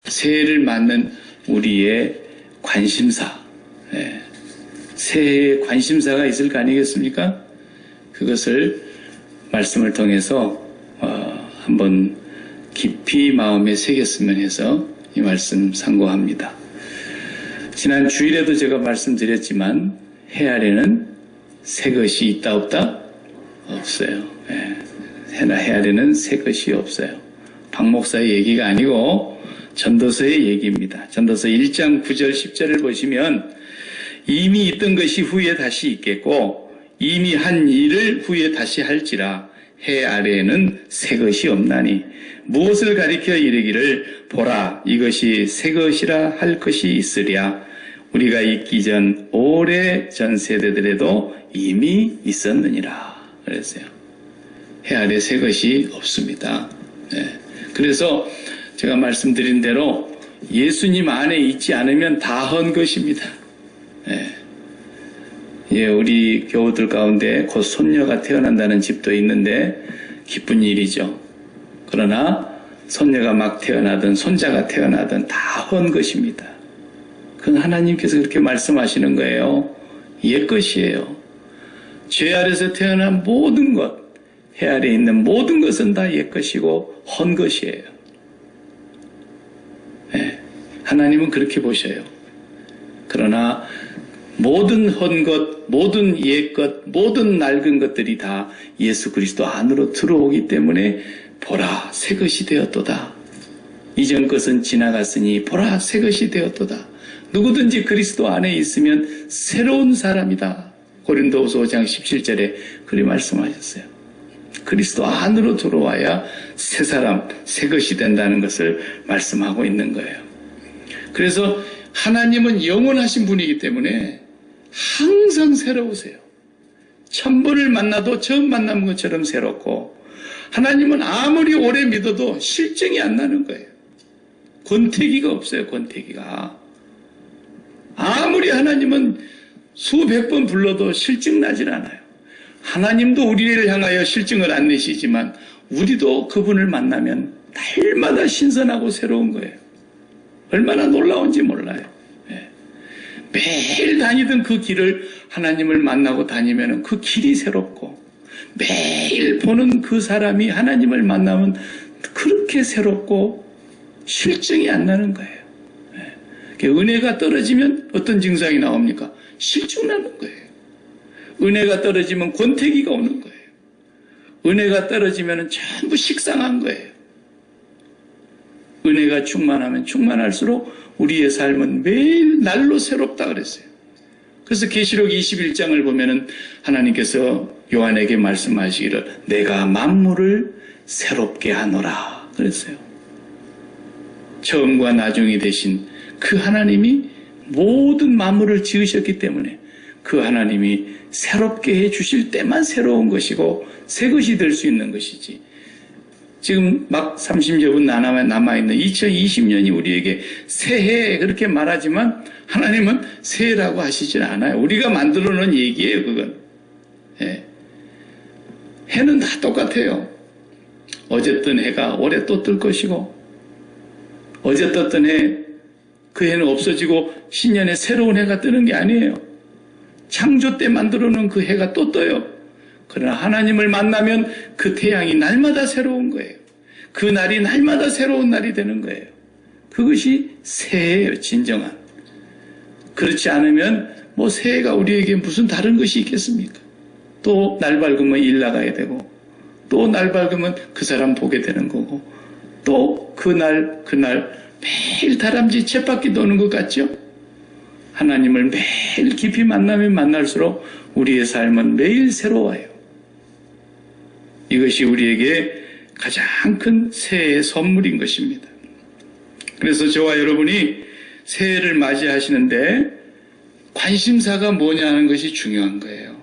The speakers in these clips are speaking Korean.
새해를 맞는 우리의 관심사, 새해에 관심사가 있을 거 아니겠습니까? 그것을 말씀을 통해서 한번 깊이 마음에 새겼으면 해서 이 말씀 상고합니다. 지난 주일에도 제가 말씀드렸지만 해 아래는 새 것이 있다 없다? 없어요. 해나 해 아래는 새 것이 없어요. 박 목사의 얘기가 아니고 전도서의 얘기입니다. 전도서 1장 9절 10절을 보시면 이미 있던 것이 후에 다시 있겠고 이미 한 일을 후에 다시 할지라 해 아래에는 새 것이 없나니 무엇을 가리켜 이르기를 보라 이것이 새 것이라 할 것이 있으랴 우리가 있기 전 오래 전 세대들에도 이미 있었느니라 그랬어요. 해 아래 새 것이 없습니다. 그래서 제가 말씀드린 대로 예수님 안에 있지 않으면 다 헌 것입니다. 우리 교우들 가운데 곧 손녀가 태어난다는 집도 있는데 기쁜 일이죠. 그러나 손녀가 막 태어나든 손자가 태어나든 다 헌 것입니다. 그건 하나님께서 그렇게 말씀하시는 거예요. 옛 것이에요. 죄 아래서 태어난 모든 것, 해 아래에 있는 모든 것은 다 옛 것이고 헌 것이에요. 하나님은 그렇게 보셔요. 그러나 모든 헌 것, 모든 옛 것, 모든 낡은 것들이 다 예수 그리스도 안으로 들어오기 때문에 보라 새 것이 되었도다. 이전 것은 지나갔으니 보라 새 것이 되었도다. 누구든지 그리스도 안에 있으면 새로운 사람이다. 고린도후서 5장 17절에 그리 말씀하셨어요. 그리스도 안으로 들어와야 새 사람, 새 것이 된다는 것을 말씀하고 있는 거예요. 그래서 하나님은 영원하신 분이기 때문에 항상 새로우세요. 1000번을 만나도 처음 만난 것처럼 새롭고 하나님은 아무리 오래 믿어도 실증이 안 나는 거예요. 권태기가 없어요. 권태기가. 아무리 하나님은 수백 번 불러도 실증 나질 않아요. 하나님도 우리를 향하여 실증을 안 내시지만 우리도 그분을 만나면 날마다 신선하고 새로운 거예요. 얼마나 놀라운지 몰라요. 매일 다니던 그 길을 하나님을 만나고 다니면 그 길이 새롭고 매일 보는 그 사람이 하나님을 만나면 그렇게 새롭고 실증이 안 나는 거예요. 은혜가 떨어지면 어떤 증상이 나옵니까? 실증 나는 거예요. 은혜가 떨어지면 권태기가 오는 거예요. 은혜가 떨어지면 전부 식상한 거예요. 은혜가 충만하면 충만할수록 우리의 삶은 매일 날로 새롭다 그랬어요. 그래서 계시록 21장을 보면은 하나님께서 요한에게 말씀하시기를 내가 만물을 새롭게 하노라 그랬어요. 처음과 나중이 되신 그 하나님이 모든 만물을 지으셨기 때문에 그 하나님이 새롭게 해주실 때만 새로운 것이고 새 것이 될 수 있는 것이지 지금 막 30여 분 남아있는 2020년이 우리에게 새해 그렇게 말하지만 하나님은 새해라고 하시질 않아요. 우리가 만들어 놓은 얘기예요. 그건. 해는 다 똑같아요. 어제 뜬 해가 올해 또 뜰 것이고 어제 떴던 해 그 해는 없어지고 신년에 새로운 해가 뜨는 게 아니에요. 창조 때 만들어 놓은 그 해가 또 떠요. 그러나 하나님을 만나면 그 태양이 날마다 새로운 거예요. 그 날이 날마다 새로운 날이 되는 거예요. 그것이 새해예요. 진정한. 그렇지 않으면 뭐 새해가 우리에게 무슨 다른 것이 있겠습니까? 또 날 밝으면 일 나가야 되고 또 날 밝으면 그 사람 보게 되는 거고 또 그날 매일 다람쥐 쳇바퀴 도는 것 같죠? 하나님을 매일 깊이 만나면 만날수록 우리의 삶은 매일 새로워요. 이것이 우리에게 가장 큰 새해의 선물인 것입니다. 그래서 저와 여러분이 새해를 맞이하시는데 관심사가 뭐냐 하는 것이 중요한 거예요.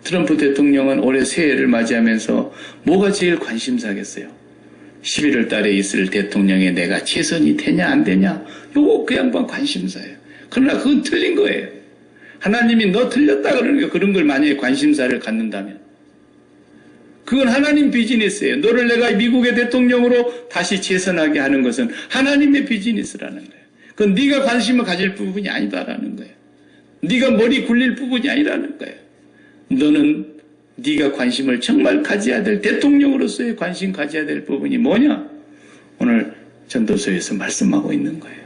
트럼프 대통령은 올해 새해를 맞이하면서 뭐가 제일 관심사겠어요? 11월 달에 있을 대통령의 내가 재선이 되냐 안 되냐 요거 그 양반 관심사예요. 그러나 그건 틀린 거예요. 하나님이 너 틀렸다 그러는 게 그런 걸 만약에 관심사를 갖는다면 그건 하나님 비즈니스예요. 너를 내가 미국의 대통령으로 다시 재선하게 하는 것은 하나님의 비즈니스라는 거예요. 그건 네가 관심을 가질 부분이 아니다라는 거예요. 네가 머리 굴릴 부분이 아니라는 거예요. 너는 네가 관심을 정말 가져야 될, 대통령으로서의 관심 가져야 될 부분이 뭐냐? 오늘 전도서에서 말씀하고 있는 거예요.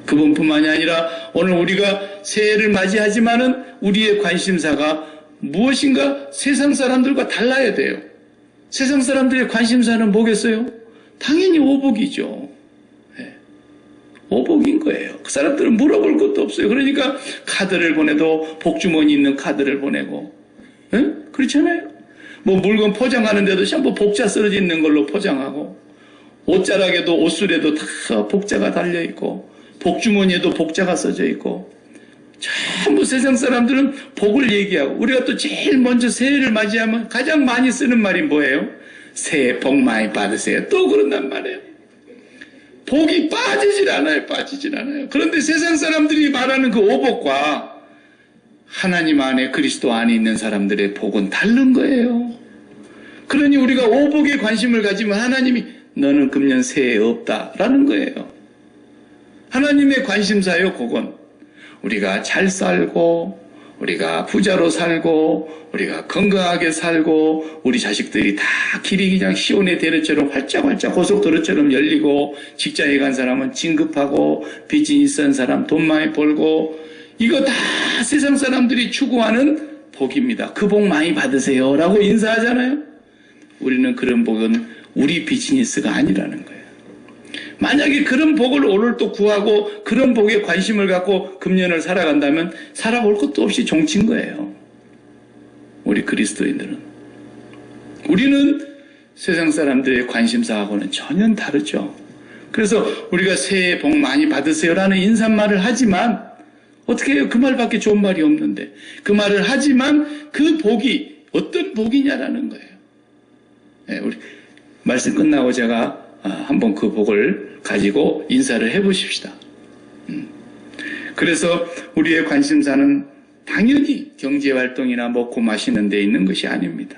그분뿐만이 아니라 오늘 우리가 새해를 맞이하지만은 우리의 관심사가 무엇인가 세상 사람들과 달라야 돼요. 세상 사람들의 관심사는 뭐겠어요? 당연히 오복이죠. 네. 오복인 거예요. 그 사람들은 물어볼 것도 없어요. 그러니까 카드를 보내도 복주머니 있는 카드를 보내고, 네? 그렇잖아요. 뭐 물건 포장하는데도 전부 복자 쓰러져 있는 걸로 포장하고, 옷자락에도 옷술에도 다 복자가 달려 있고, 복주머니에도 복자가 써져 있고, 전부 세상 사람들은 복을 얘기하고, 우리가 또 제일 먼저 새해를 맞이하면 가장 많이 쓰는 말이 뭐예요? 새해 복 많이 받으세요. 또 그런단 말이에요. 복이 빠지질 않아요. 그런데 세상 사람들이 말하는 그 오복과 하나님 안에 그리스도 안에 있는 사람들의 복은 다른 거예요. 그러니 우리가 오복에 관심을 가지면 하나님이 너는 금년 새해 없다라는 거예요. 하나님의 관심사요, 그건. 우리가 잘 살고, 우리가 부자로 살고, 우리가 건강하게 살고, 우리 자식들이 다 길이 그냥 시온의 대로처럼 활짝활짝 고속도로처럼 열리고, 직장에 간 사람은 진급하고, 비즈니스 한 사람 돈 많이 벌고, 이거 다 세상 사람들이 추구하는 복입니다. 그 복 많이 받으세요 라고 인사하잖아요. 우리는 그런 복은 우리 비즈니스가 아니라는 거예요. 만약에 그런 복을 오늘 또 구하고 그런 복에 관심을 갖고 금년을 살아간다면 살아볼 것도 없이 종친 거예요. 우리 그리스도인들은. 우리는 세상 사람들의 관심사하고는 전혀 다르죠. 그래서 우리가 새해 복 많이 받으세요라는 인사말을 하지만 어떻게 해요? 그 말밖에 좋은 말이 없는데 그 말을 하지만 그 복이 어떤 복이냐라는 거예요. 네, 우리 말씀 끝나고 제가 한번 그 복을 가지고 인사를 해보십시다. 그래서 우리의 관심사는 당연히 경제활동이나 먹고 마시는 데 있는 것이 아닙니다.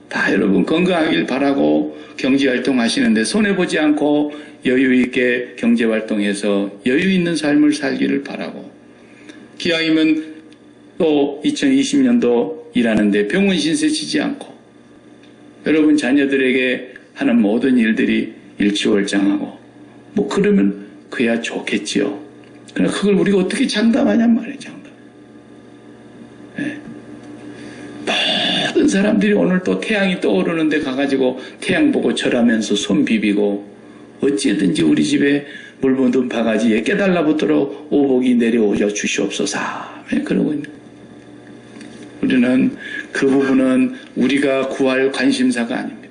다 여러분 건강하길 바라고 경제활동 하시는데 손해보지 않고 여유있게 경제활동해서 여유있는 삶을 살기를 바라고, 기왕이면 또 2020년도 일하는데 병원 신세 지지 않고 여러분 자녀들에게 하는 모든 일들이 일취월장하고 뭐 그러면 그야 좋겠지요. 그러나 그걸 우리가 어떻게 장담하냔 말이에요. 장담. 네. 모든 사람들이 오늘 또 태양이 떠오르는데 가가지고 태양 보고 절하면서 손 비비고 어찌든지 우리 집에 물 묻은 바가지에 깨달라붙도록 오복이 내려오자 주시옵소서. 네, 그러고 있는. 우리는 그 부분은 우리가 구할 관심사가 아닙니다.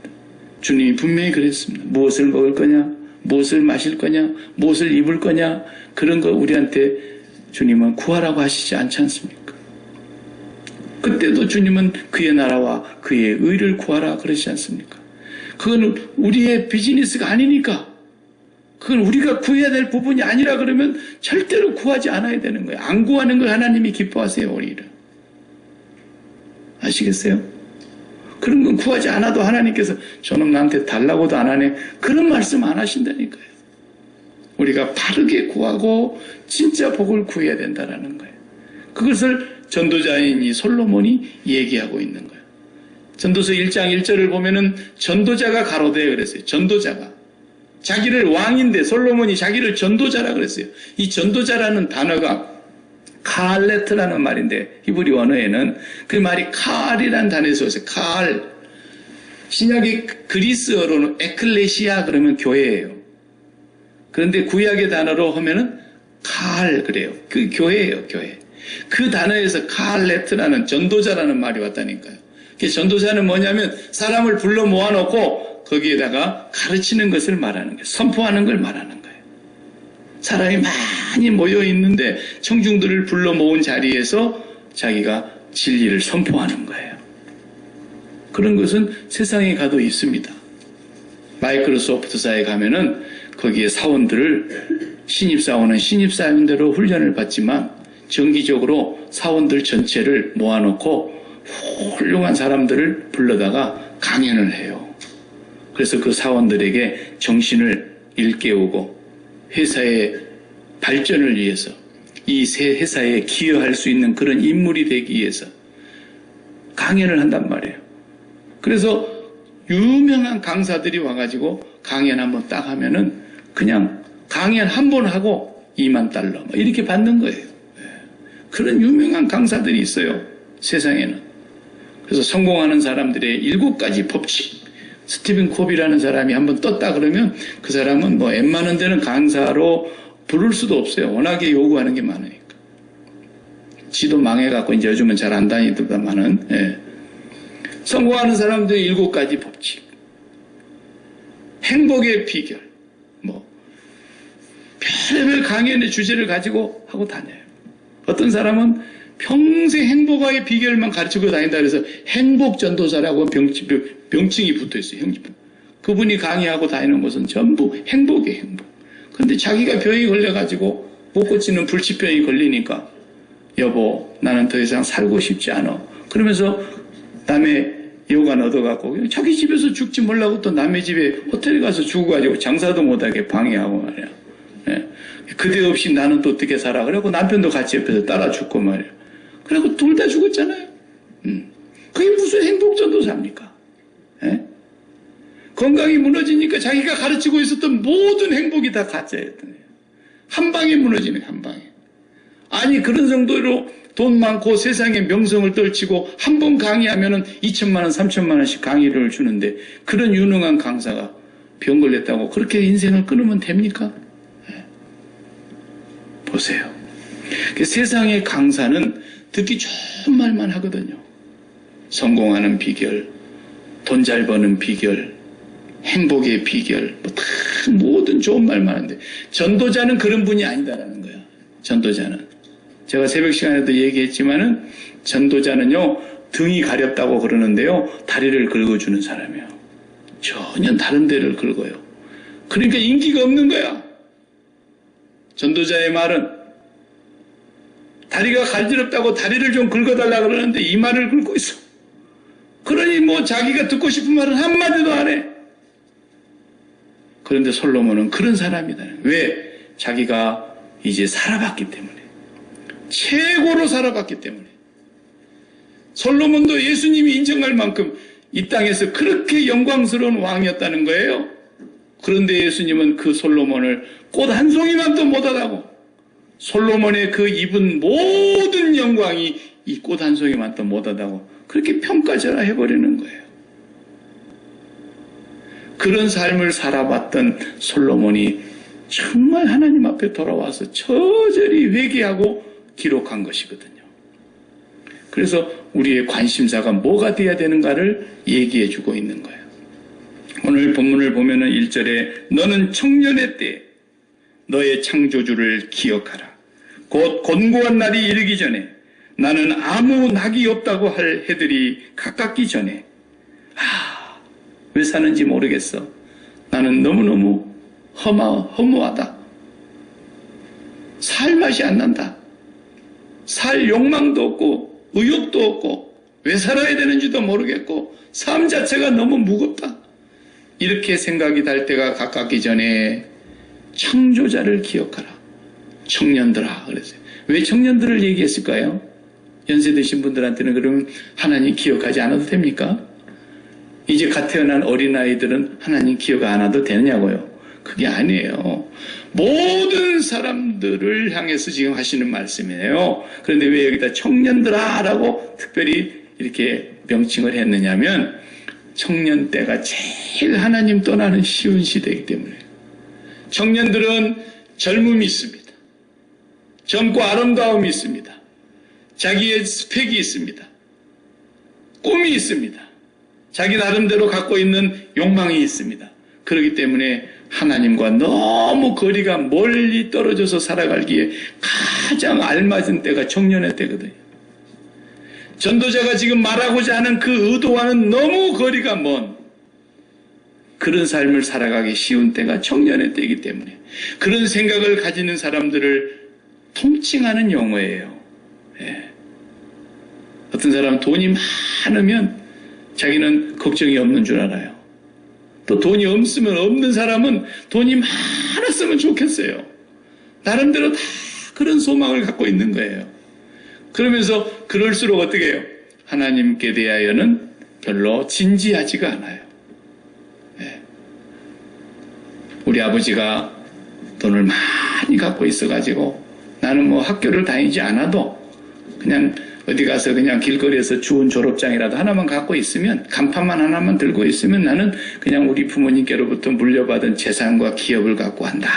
주님이 분명히 그랬습니다. 무엇을 먹을 거냐, 무엇을 마실 거냐, 무엇을 입을 거냐, 그런 거 우리한테 주님은 구하라고 하시지 않지 않습니까? 그때도 주님은 그의 나라와 그의 의를 구하라 그러지 않습니까? 그건 우리의 비즈니스가 아니니까, 그건 우리가 구해야 될 부분이 아니라 그러면 절대로 구하지 않아야 되는 거예요. 안 구하는 걸 하나님이 기뻐하세요, 오히려. 아시겠어요? 그런 건 구하지 않아도 하나님께서 저놈 나한테 달라고도 안 하네, 그런 말씀 안 하신다니까요. 우리가 바르게 구하고 진짜 복을 구해야 된다는 거예요. 그것을 전도자인 이 솔로몬이 얘기하고 있는 거예요. 전도서 1장 1절을 보면은 전도자가 가로되 그랬어요. 전도자가. 자기를 왕인데 솔로몬이 자기를 전도자라 그랬어요. 이 전도자라는 단어가 칼레트라는 말인데 히브리 언어에는 그 말이 칼이라는 단어에서 왔어요. 칼. 신약의 그리스어로는 에클레시아 그러면 교회예요. 그런데 구약의 단어로 하면은 칼 그래요. 그 교회예요, 교회. 그 단어에서 칼레트라는 전도자라는 말이 왔다니까요. 전도자는 뭐냐면 사람을 불러 모아놓고 거기에다가 가르치는 것을 말하는 거예요. 선포하는 걸 말하는 거예요. 사람이 많이 모여 있는데 청중들을 불러 모은 자리에서 자기가 진리를 선포하는 거예요. 그런 것은 세상에 가도 있습니다. 마이크로소프트사에 가면은 거기에 사원들을 신입사원은 신입사원대로 훈련을 받지만 정기적으로 사원들 전체를 모아놓고 훌륭한 사람들을 불러다가 강연을 해요. 그래서 그 사원들에게 정신을 일깨우고 회사의 발전을 위해서 이 새 회사에 기여할 수 있는 그런 인물이 되기 위해서 강연을 한단 말이에요. 그래서 유명한 강사들이 와가지고 강연 한번 딱 하면은 그냥 강연 한 번 하고 2만 달러 뭐 이렇게 받는 거예요. 그런 유명한 강사들이 있어요. 세상에는. 그래서 성공하는 사람들의 7가지 법칙. 스티븐 코비라는 사람이 한번 떴다 그러면 그 사람은 뭐 웬만한 데는 강사로 부를 수도 없어요. 워낙에 요구하는 게 많으니까. 지도 망해갖고 이제 요즘은 잘 안 다니더만은. 예. 성공하는 사람들의 7가지 법칙. 행복의 비결. 뭐 별의별 강연의 주제를 가지고 하고 다녀요. 어떤 사람은 평생 행복의 비결만 가르치고 다닌다 그래서 행복전도사라고 병칭이 붙어있어요. 그분이 강의하고 다니는 것은 전부 행복이에요. 행복. 그런데 자기가 병이 걸려가지고 못 고치는 불치병이 걸리니까 여보 나는 더 이상 살고 싶지 않아. 그러면서 남의 여관 얻어갖고 자기 집에서 죽지 몰라고 또 남의 집에 호텔에 가서 죽어가지고 장사도 못하게 방해하고 말이야. 예. 그대 없이 나는 또 어떻게 살아. 그래갖고 남편도 같이 옆에서 따라 죽고 말이야. 그래갖고 둘 다 죽었잖아요. 그게 무슨 행복전도사입니까? 예? 건강이 무너지니까 자기가 가르치고 있었던 모든 행복이 다 가짜였던 거예요. 한 방에 무너지는 한 방에. 아니 그런 정도로 돈 많고 세상에 명성을 떨치고 한 번 강의하면은 2천만 원, 3천만 원씩 강의를 주는데 그런 유능한 강사가 병 걸렸다고 그렇게 인생을 끊으면 됩니까? 네. 보세요. 세상의 강사는 듣기 좋은 말만 하거든요. 성공하는 비결, 돈 잘 버는 비결, 행복의 비결, 뭐 다 모든 좋은 말만 하는데 전도자는 그런 분이 아니다라는 거야. 전도자는. 제가 새벽 시간에도 얘기했지만은 전도자는요 등이 가렵다고 그러는데요 다리를 긁어주는 사람이에요. 전혀 다른 데를 긁어요. 그러니까 인기가 없는 거야. 전도자의 말은 다리가 간지럽다고 다리를 좀 긁어달라 그러는데 이 말을 긁고 있어. 그러니 뭐 자기가 듣고 싶은 말은 한마디도 안 해. 그런데 솔로몬은 그런 사람이다. 왜? 자기가 이제 살아봤기 때문에. 최고로 살아봤기 때문에. 솔로몬도 예수님이 인정할 만큼 이 땅에서 그렇게 영광스러운 왕이었다는 거예요. 그런데 예수님은 그 솔로몬을 꽃 한 송이만도 못하다고. 솔로몬의 그 입은 모든 영광이 이 꽃 한 송이만도 못하다고 그렇게 평가절하해버리는 거예요. 그런 삶을 살아봤던 솔로몬이 정말 하나님 앞에 돌아와서 처절히 회개하고 기록한 것이거든요. 그래서 우리의 관심사가 뭐가 돼야 되는가를 얘기해 주고 있는 거예요. 오늘 본문을 보면은 1절에 너는 청년의 때 너의 창조주를 기억하라. 곧 곤고한 날이 이르기 전에 나는 아무 낙이 없다고 할 해들이 가깝기 전에 왜 사는지 모르겠어. 나는 너무너무 허무하다. 살 맛이 안 난다. 살 욕망도 없고 의욕도 없고 왜 살아야 되는지도 모르겠고 삶 자체가 너무 무겁다. 이렇게 생각이 달 때가 가깝기 전에 창조자를 기억하라. 청년들아 그랬어요. 왜 청년들을 얘기했을까요? 연세 드신 분들한테는 그러면 하나님 기억하지 않아도 됩니까? 이제 갓 태어난 어린아이들은 하나님 기억 안 해도 되느냐고요? 그게 아니에요. 모든 사람들을 향해서 지금 하시는 말씀이에요. 그런데 왜 여기다 청년들아 라고 특별히 이렇게 명칭을 했느냐면 청년 때가 제일 하나님 떠나는 쉬운 시대이기 때문에. 청년들은 젊음이 있습니다. 젊고 아름다움이 있습니다. 자기의 스펙이 있습니다. 꿈이 있습니다. 자기 나름대로 갖고 있는 욕망이 있습니다. 그렇기 때문에 하나님과 너무 거리가 멀리 떨어져서 살아가기에 가장 알맞은 때가 청년의 때거든요. 전도자가 지금 말하고자 하는 그 의도와는 너무 거리가 먼 그런 삶을 살아가기 쉬운 때가 청년의 때이기 때문에 그런 생각을 가지는 사람들을 통칭하는 용어예요. 예. 어떤 사람은 돈이 많으면 자기는 걱정이 없는 줄 알아요. 또 돈이 없으면 없는 사람은 돈이 많았으면 좋겠어요. 나름대로 다 그런 소망을 갖고 있는 거예요. 그러면서 그럴수록 어떻게 해요? 하나님께 대하여는 별로 진지하지가 않아요. 네. 우리 아버지가 돈을 많이 갖고 있어가지고 나는 뭐 학교를 다니지 않아도 그냥 어디 가서 그냥 길거리에서 주운 졸업장이라도 하나만 갖고 있으면, 간판만 하나만 들고 있으면 나는 그냥 우리 부모님께로부터 물려받은 재산과 기업을 갖고 한다.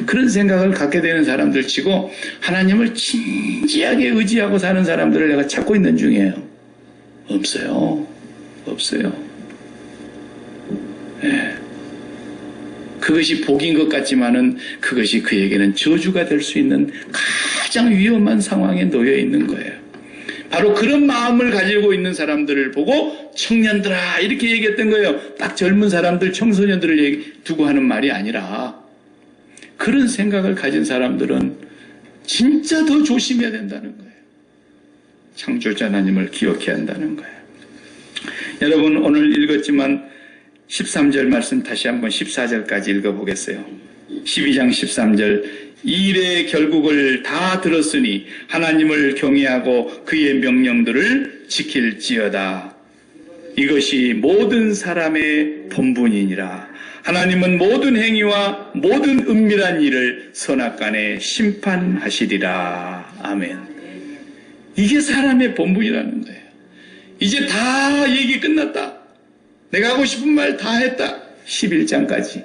그런 생각을 갖게 되는 사람들 치고 하나님을 진지하게 의지하고 사는 사람들을 내가 찾고 있는 중이에요. 없어요. 없어요. 네. 그것이 복인 것 같지만은 그것이 그에게는 저주가 될 수 있는 가장 위험한 상황에 놓여 있는 거예요. 바로 그런 마음을 가지고 있는 사람들을 보고 청년들아 이렇게 얘기했던 거예요. 딱 젊은 사람들, 청소년들을 두고 하는 말이 아니라 그런 생각을 가진 사람들은 진짜 더 조심해야 된다는 거예요. 창조자 하나님을 기억해야 한다는 거예요. 여러분 오늘 읽었지만 13절 말씀 다시 한번 14절까지 읽어보겠어요. 12장 13절 이 일의 결국을 다 들었으니 하나님을 경외하고 그의 명령들을 지킬지어다. 이것이 모든 사람의 본분이니라. 하나님은 모든 행위와 모든 은밀한 일을 선악간에 심판하시리라. 아멘. 이게 사람의 본분이라는 거예요. 이제 다 얘기 끝났다. 내가 하고 싶은 말 다 했다. 11장까지.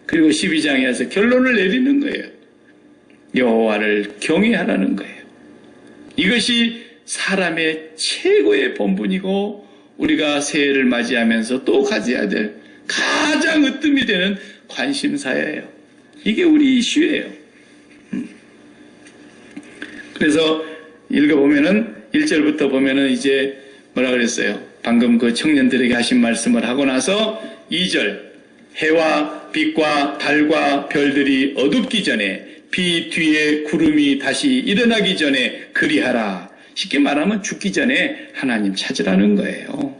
그리고 12장에서 결론을 내리는 거예요. 여호와를 경외하라는 거예요. 이것이 사람의 최고의 본분이고 우리가 새해를 맞이하면서 또 가져야 될 가장 으뜸이 되는 관심사예요. 이게 우리 이슈예요. 그래서 읽어보면은 1절부터 보면은 이제 뭐라 그랬어요? 방금 그 청년들에게 하신 말씀을 하고 나서 2절 해와 빛과 달과 별들이 어둡기 전에 비 뒤에 구름이 다시 일어나기 전에 그리하라. 쉽게 말하면 죽기 전에 하나님 찾으라는 거예요.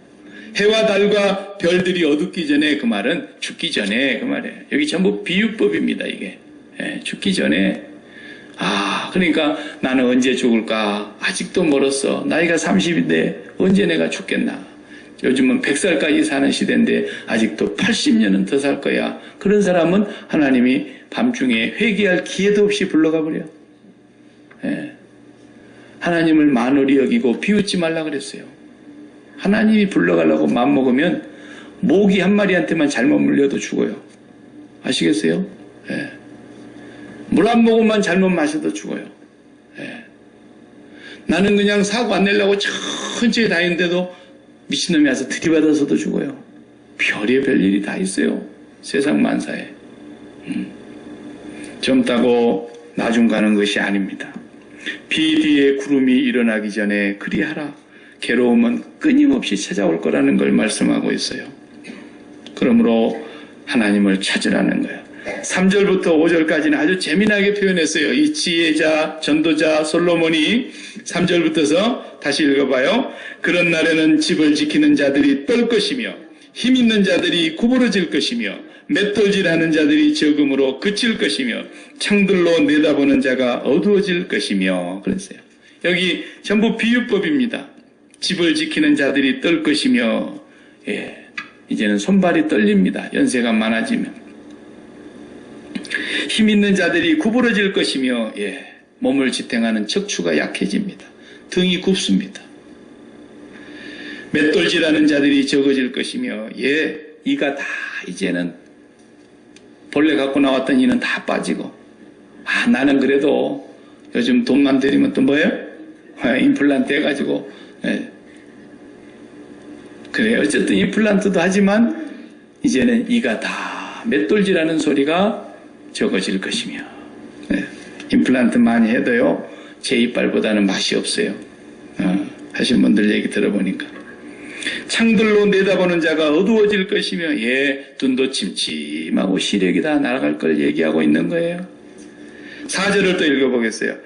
해와 달과 별들이 어둡기 전에 그 말은 죽기 전에 그 말이에요. 여기 전부 비유법입니다. 이게 죽기 전에. 그러니까 나는 언제 죽을까? 아직도 멀었어. 나이가 30인데 언제 내가 죽겠나? 요즘은 100살까지 사는 시대인데 아직도 80년은 더 살 거야. 그런 사람은 하나님이 밤중에 회개할 기회도 없이 불러가 버려. 하나님을 만홀히 여기고 비웃지 말라 그랬어요. 하나님이 불러가려고 맘먹으면 모기 한 마리한테만 잘못 물려도 죽어요. 아시겠어요? 물 한 모금만 잘못 마셔도 죽어요. 나는 그냥 사고 안 내려고 천천히 다니는데도 미친놈이 와서 들이받아서도 죽어요. 별의 별일이 다 있어요. 세상 만사에. 젊다고 나중 가는 것이 아닙니다. 비 뒤에 구름이 일어나기 전에 그리하라. 괴로움은 끊임없이 찾아올 거라는 걸 말씀하고 있어요. 그러므로 하나님을 찾으라는 거예요. 3절부터 5절까지는 아주 재미나게 표현했어요. 이 지혜자, 전도자 솔로몬이 3절부터서 다시 읽어봐요. 그런 날에는 집을 지키는 자들이 떨 것이며 힘 있는 자들이 구부러질 것이며 맷돌질하는 자들이 적음으로 그칠 것이며 창들로 내다보는 자가 어두워질 것이며 그랬어요. 여기 전부 비유법입니다. 집을 지키는 자들이 떨 것이며 이제는 손발이 떨립니다. 연세가 많아지면. 힘 있는 자들이 구부러질 것이며 몸을 지탱하는 척추가 약해집니다. 등이 굽습니다. 맷돌질하는 자들이 적어질 것이며 이가 다 이제는 본래 갖고 나왔던 이는 다 빠지고 나는 그래도 요즘 돈만 들이면 또 뭐예요? 임플란트 해가지고 그래 어쨌든 임플란트도 하지만 이제는 이가 다 맷돌질하는 소리가 적어질 것이며 임플란트 많이 해도요 제 이빨보다는 맛이 없어요. 하신 분들 얘기 들어보니까 창들로 내다보는 자가 어두워질 것이며 눈도 침침하고 시력이 다 날아갈 걸 얘기하고 있는 거예요. 4절을 또 읽어보겠어요.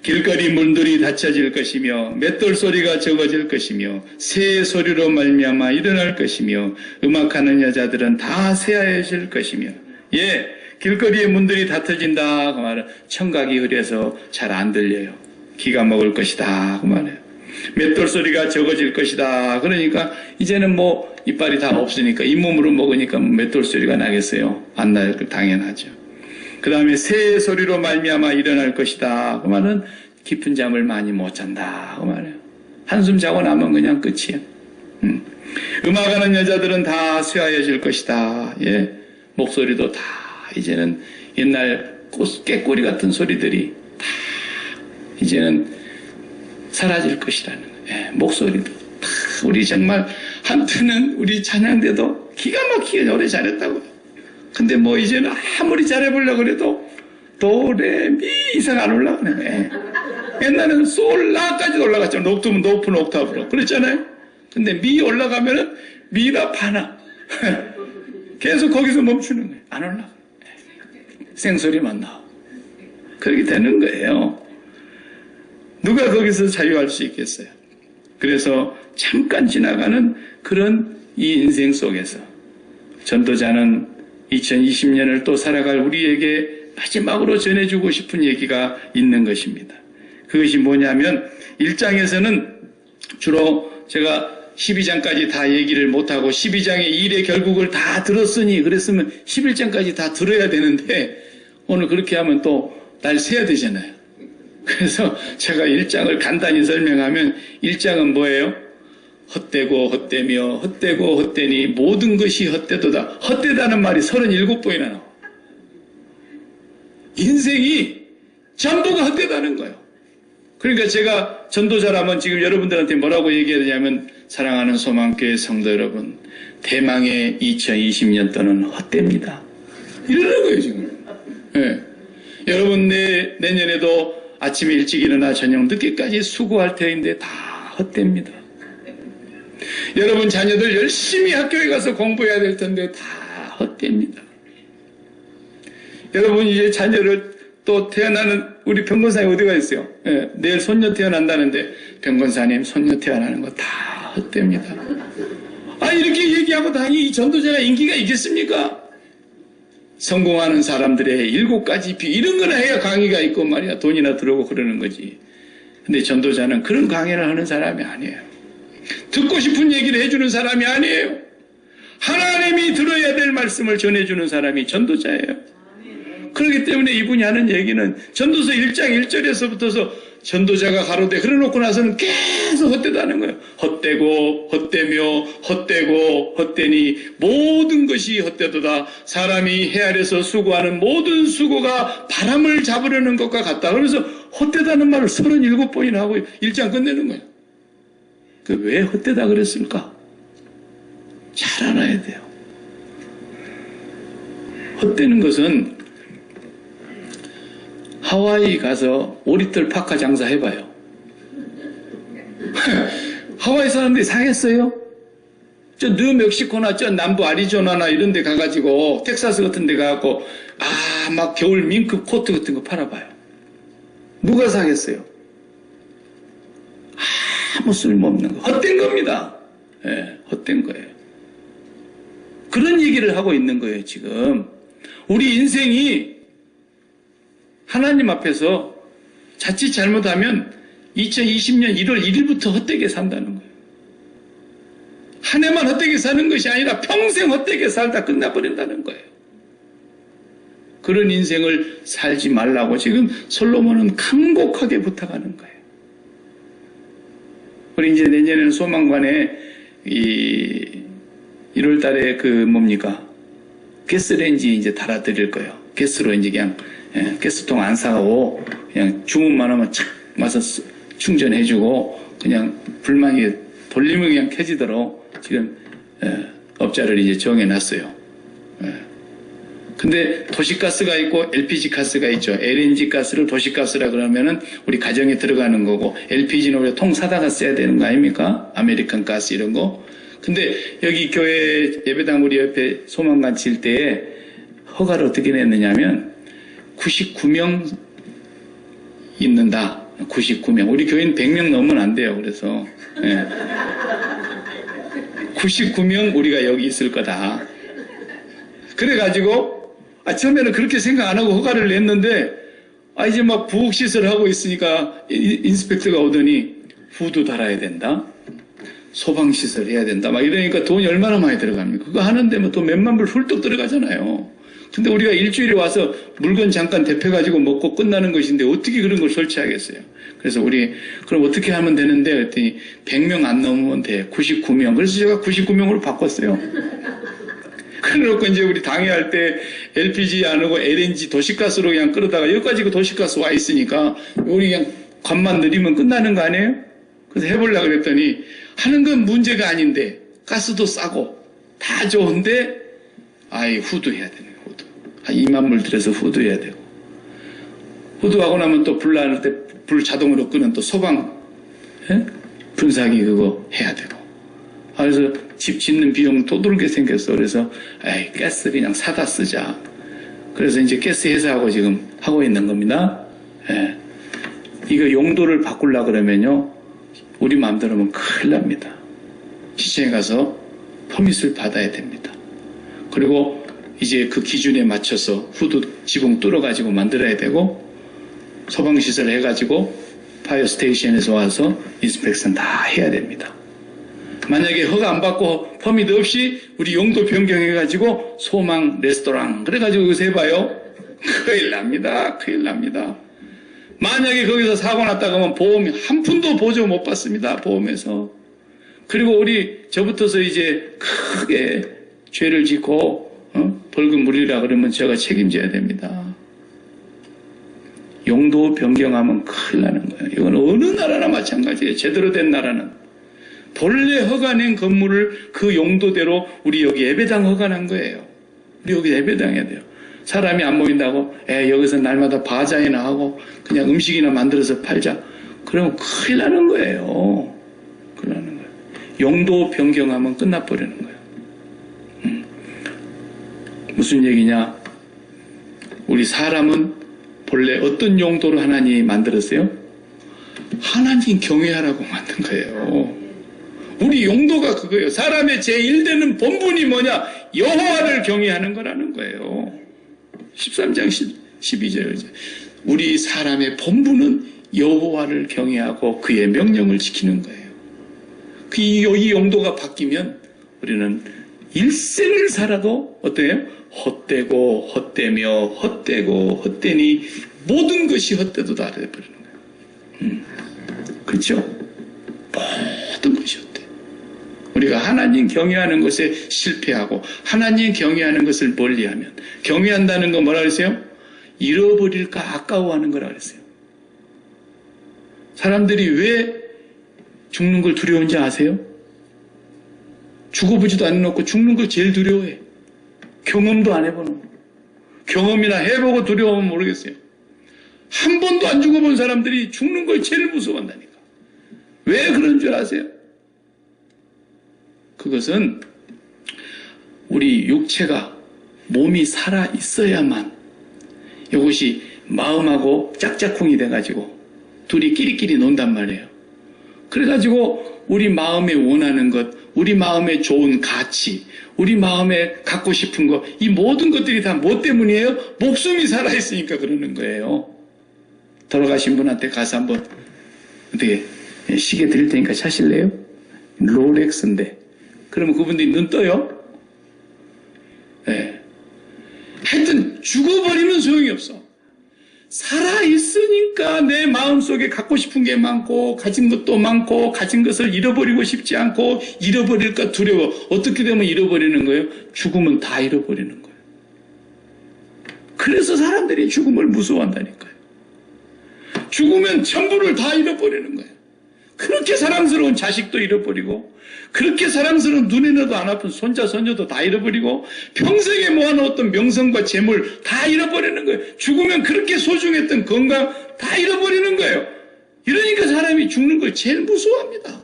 길거리 문들이 닫혀질 것이며 맷돌 소리가 적어질 것이며 새의 소리로 말미암아 일어날 것이며 음악하는 여자들은 다 새하얘질 것이며 예, 길거리의 문들이 닫혀진다 그 말은 청각이 흐려서 잘 안 들려요. 기가 먹을 것이다 그 말이에요. 맷돌 소리가 적어질 것이다. 그러니까 이제는 뭐 이빨이 다 없으니까 잇몸으로 먹으니까 맷돌 소리가 나겠어요? 안 나요. 당연하죠. 그 다음에 새의 소리로 말미암아 일어날 것이다. 그 말은 깊은 잠을 많이 못 잔다. 그 말이에요. 한숨 자고 나면 그냥 끝이에요. 음악하는 여자들은 다 쇠하여질 것이다. 예. 목소리도 다 이제는 옛날 깨꼬리 같은 소리들이 다 이제는 사라질 것이라는 거예요. 예. 목소리도 다 우리 정말 한때는 우리 찬양대도 기가 막히게 노래 잘했다고요. 근데 뭐 이제는 아무리 잘해보려고 그래도 도, 레, 미 이상 안 올라가네. 예. 옛날에는 솔, 라까지 올라갔죠. 높으면 높은 옥타브로. 그랬잖아요. 근데 미 올라가면은 미나 파나. 계속 거기서 멈추는 거예요. 안 올라가. 생소리만 나오고. 그렇게 되는 거예요. 누가 거기서 자유할 수 있겠어요? 그래서 잠깐 지나가는 그런 이 인생 속에서 전도자는 2020년을 또 살아갈 우리에게 마지막으로 전해주고 싶은 얘기가 있는 것입니다. 그것이 뭐냐면 1장에서는 주로 제가 12장까지 다 얘기를 못하고 12장의 일의 결국을 다 들었으니 그랬으면 11장까지 다 들어야 되는데 오늘 그렇게 하면 또 날 세야 되잖아요. 그래서 제가 1장을 간단히 설명하면 1장은 뭐예요? 헛되고 헛되며 헛되고 헛되니 모든 것이 헛되도다. 헛되다는 말이 37번이나 나와. 인생이 전부가 헛되다는 거예요. 그러니까 제가 전도자라면 지금 여러분들한테 뭐라고 얘기해야 되냐면 사랑하는 소망교회 성도 여러분 대망의 2020년도는 헛됩니다. 이러는 거예요 지금. 네. 여러분 내년에도 아침에 일찍 일어나 저녁 늦게까지 수고할 터인데 다 헛됩니다. 여러분 자녀들 열심히 학교에 가서 공부해야 될 텐데 다 헛됩니다. 여러분 이제 자녀를 또 태어나는 우리 병건사님 어디가 있어요? 네, 내일 손녀 태어난다는데 병건사님 손녀 태어나는 거 다 헛됩니다. 아 이렇게 얘기하고 다니 이 전도자가 인기가 있겠습니까? 성공하는 사람들의 7가지 비 이런 거나 해야 강의가 있고 말이야 돈이나 들어오고 그러는 거지. 근데 전도자는 그런 강의를 하는 사람이 아니에요. 듣고 싶은 얘기를 해주는 사람이 아니에요. 하나님이 들어야 될 말씀을 전해주는 사람이 전도자예요. 그렇기 때문에 이분이 하는 얘기는 전도서 1장 1절에서부터서 전도자가 가로되 그래놓고 나서는 계속 헛되다는 거예요. 헛되고 헛되며 헛되고 헛되니 모든 것이 헛되도다. 사람이 해 아래서 수고하는 모든 수고가 바람을 잡으려는 것과 같다. 그래서 헛되다는 말을 37번이나 하고 1장 끝내는 거예요. 왜 헛되다 그랬을까? 잘 알아야 돼요. 헛되는 것은 하와이 가서 오리털 파카 장사 해봐요. 하와이 사람들이 사겠어요? 저 뉴멕시코나 저 남부 아리조나나 이런 데 가가지고 텍사스 같은 데 가갖고 막 겨울 밍크 코트 같은 거 팔아봐요. 누가 사겠어요? 아무 쓸모없는 거. 헛된 겁니다. 예, 헛된 거예요. 그런 얘기를 하고 있는 거예요, 지금. 우리 인생이 하나님 앞에서 자칫 잘못하면 2020년 1월 1일부터 헛되게 산다는 거예요. 한 해만 헛되게 사는 것이 아니라 평생 헛되게 살다 끝나버린다는 거예요. 그런 인생을 살지 말라고 지금 솔로몬은 간곡하게 부탁하는 거예요. 우리 이제 내년에는 소망관에 1월 달에 가스레인지 이제 달아드릴 거예요. 가스로 이제 그냥 가스통 안 사고 그냥 주문만 하면 착 와서 충전해주고 그냥 불만이 돌리면 그냥 켜지도록 지금 업자를 이제 정해놨어요. 근데 도시가스가 있고 LPG 가스가 있죠. LNG 가스를 도시가스라 그러면은 우리 가정에 들어가는 거고 LPG는 우리가 통 사다가 써야 되는 거 아닙니까? 아메리칸 가스 이런 거. 근데 여기 교회 예배당 우리 옆에 소망관 칠 때에 허가를 어떻게 냈느냐면 99명 있는다. 99명. 우리 교인 100명 넘으면 안 돼요. 그래서 99명 우리가 여기 있을 거다. 그래가지고 처음에는 그렇게 생각 안 하고 허가를 냈는데 이제 막 부엌시설 하고 있으니까 인스펙터가 오더니 후드 달아야 된다. 소방시설 해야 된다. 막 이러니까 돈이 얼마나 많이 들어갑니까? 그거 하는데 뭐 돈 몇만 불 훌쩍 들어가잖아요. 근데 우리가 일주일에 와서 물건 잠깐 대표가지고 먹고 끝나는 것인데 어떻게 그런 걸 설치하겠어요? 그래서 우리 그럼 어떻게 하면 되는데 그랬더니 100명 안 넘으면 돼. 99명. 그래서 제가 99명으로 바꿨어요. 그래놓고 이제 우리 당회할 때 LPG 안 하고 LNG 도시가스로 그냥 끓여다가 여기까지 그 도시가스 와 있으니까 우리 그냥 관만 늘리면 끝나는 거 아니에요? 그래서 해보려고 그랬더니 하는 건 문제가 아닌데 가스도 싸고 다 좋은데 후드 해야 되네. 후드. 한 2만 불 들여서 후드 해야 되고 후드하고 나면 또 불 나는 때 불 자동으로 끄는 또 소방 분사기 그거 해야 되고 그래서 집 짓는 비용 또 들게 생겼어. 그래서 가스 그냥 사다 쓰자. 그래서 이제 가스 회사하고 지금 하고 있는 겁니다. 이거 용도를 바꾸려고 그러면요 우리 마음대로 하면 큰일 납니다. 시청에 가서 퍼밋을 받아야 됩니다. 그리고 이제 그 기준에 맞춰서 후드 지붕 뚫어가지고 만들어야 되고 소방시설 해가지고 파이어 스테이션에서 와서 인스펙션 다 해야 됩니다. 만약에 허가 안 받고 퍼밋 없이 우리 용도 변경해가지고 소망 레스토랑 그래가지고 이거 해봐요. 큰일 납니다. 큰일 납니다. 만약에 거기서 사고 났다 그러면 보험 한 푼도 보조 못 받습니다. 보험에서. 그리고 우리 저부터서 이제 크게 죄를 짓고 벌금 물리라 그러면 제가 책임져야 됩니다. 용도 변경하면 큰일 나는 거예요. 이건 어느 나라나 마찬가지예요. 제대로 된 나라는. 본래 허가낸 건물을 그 용도대로 우리 여기 예배당 허가난 거예요. 우리 여기 예배당해야 돼요. 사람이 안 모인다고 여기서 날마다 바자회나 하고 그냥 음식이나 만들어서 팔자. 그러면 큰일 나는 거예요. 큰일 나는 거예요. 용도 변경하면 끝나버리는 거예요. 무슨 얘기냐? 우리 사람은 본래 어떤 용도로 하나님이 만들었어요? 하나님 경외하라고 만든 거예요. 우리 용도가 그거예요. 사람의 제1되는 본분이 뭐냐? 여호와를 경외하는 거라는 거예요. 13장 12절. 우리 사람의 본분은 여호와를 경외하고 그의 명령을 지키는 거예요. 이 용도가 바뀌면 우리는 일생을 살아도 어때요? 헛되고 헛되며 헛되고 헛되니 모든 것이 헛되도 다 돼버리는 거예요. 그렇죠? 모든 것이 헛돼. 우리가 하나님 경외하는 것에 실패하고 하나님 경외하는 것을 멀리하면 경외한다는 건 뭐라 그랬어요? 잃어버릴까 아까워하는 거라 그랬어요. 사람들이 왜 죽는 걸 두려운지 아세요? 죽어보지도 않아놓고 죽는 걸 제일 두려워해. 경험도 안 해보는 거. 경험이나 해보고 두려우면 모르겠어요. 한 번도 안 죽어본 사람들이 죽는 걸 제일 무서워한다니까. 왜 그런 줄 아세요? 그것은 우리 육체가 몸이 살아 있어야만 이것이 마음하고 짝짝꿍이 돼가지고 둘이 끼리끼리 논단 말이에요. 그래가지고 우리 마음에 원하는 것, 우리 마음에 좋은 가치, 우리 마음에 갖고 싶은 것, 이 모든 것들이 다 뭐 때문이에요? 목숨이 살아있으니까 그러는 거예요. 돌아가신 분한테 가서 한번 어떻게 시계 드릴 테니까 사실래요? 롤렉스인데. 그러면 그분들이 눈 떠요? 네. 하여튼 죽어버리면 소용이 없어. 살아있으니까 내 마음속에 갖고 싶은 게 많고 가진 것도 많고 가진 것을 잃어버리고 싶지 않고 잃어버릴까 두려워. 어떻게 되면 잃어버리는 거예요? 죽으면 다 잃어버리는 거예요. 그래서 사람들이 죽음을 무서워한다니까요. 죽으면 전부를 다 잃어버리는 거예요. 그렇게 사랑스러운 자식도 잃어버리고 그렇게 사랑스러운 눈에 넣어도 안 아픈 손자 손녀도 다 잃어버리고 평생에 모아놓았던 명성과 재물 다 잃어버리는 거예요. 죽으면 그렇게 소중했던 건강 다 잃어버리는 거예요. 이러니까 사람이 죽는 걸 제일 무서워합니다.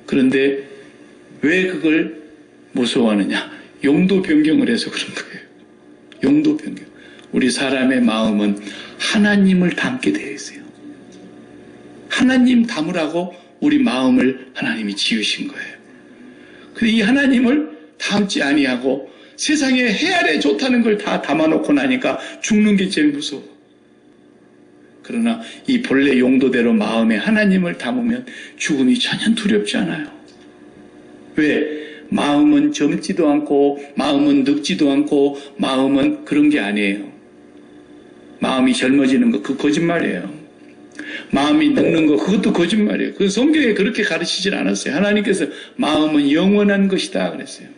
그런데 왜 그걸 무서워하느냐? 용도 변경을 해서 그런 거예요. 용도 변경. 우리 사람의 마음은 하나님을 담게 되어 있어요. 하나님 담으라고 우리 마음을 하나님이 지으신 거예요. 근데 이 하나님을 담지 아니하고 세상에 해아래 좋다는 걸 다 담아놓고 나니까 죽는 게 제일 무서워. 그러나 이 본래 용도대로 마음에 하나님을 담으면 죽음이 전혀 두렵지 않아요. 왜? 마음은 젊지도 않고 마음은 늙지도 않고 마음은 그런 게 아니에요. 마음이 젊어지는 거 그거 거짓말이에요. 마음이 늙는 거 그것도 거짓말이에요. 그 성경에 그렇게 가르치질 않았어요. 하나님께서 마음은 영원한 것이다 그랬어요.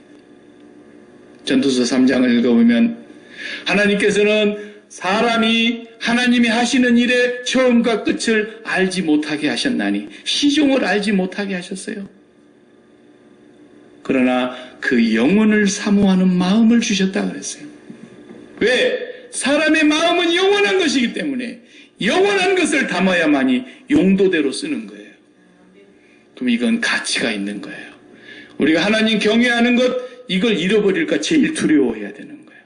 전도서 3장을 읽어보면 하나님께서는 사람이 하나님이 하시는 일의 처음과 끝을 알지 못하게 하셨나니 시종을 알지 못하게 하셨어요. 그러나 그 영혼을 사모하는 마음을 주셨다 그랬어요. 왜? 사람의 마음은 영원한 것이기 때문에 영원한 것을 담아야만이 용도대로 쓰는 거예요. 그럼 이건 가치가 있는 거예요. 우리가 하나님 경외하는 것 이걸 잃어버릴까 제일 두려워해야 되는 거예요.